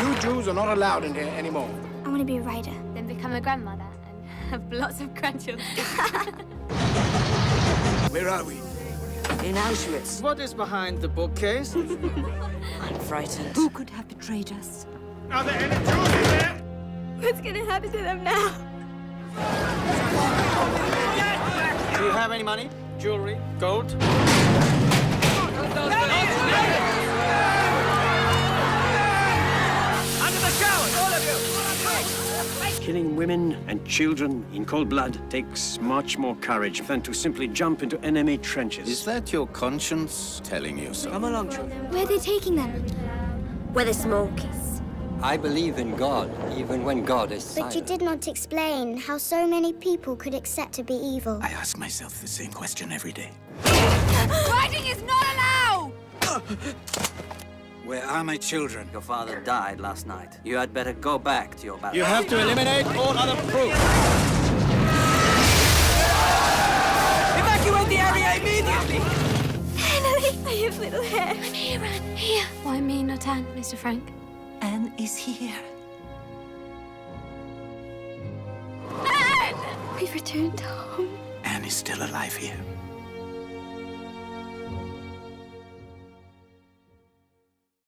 You Jews are not allowed in here anymore. I want to be a writer. Then become a grandmother and have lots of grandchildren. Where are we? In Auschwitz. What is behind the bookcase? I'm frightened. Who could have betrayed us? Are there any Jews in there? What's going to happen to them now? Do you have any money? Jewelry? Gold? Under the showers, all of you! Killing women and children in cold blood takes much more courage than to simply jump into enemy trenches. Is that your conscience telling you so? Come along, children. Where are they taking them? Where the smoke is. I believe in God, even when God is But you silent. did not explain how so many people could accept to be evil. I ask myself the same question every day. Writing is not allowed! Where are my children? Your father died last night. You had better go back to your barracks. You have to eliminate all other proof. Evacuate the area immediately! Finally, I have little hair. I'm here, Anne. Here. Why me, not Anne, Mr. Frank? Anne is here. Anne! We've returned home. Anne is still alive here.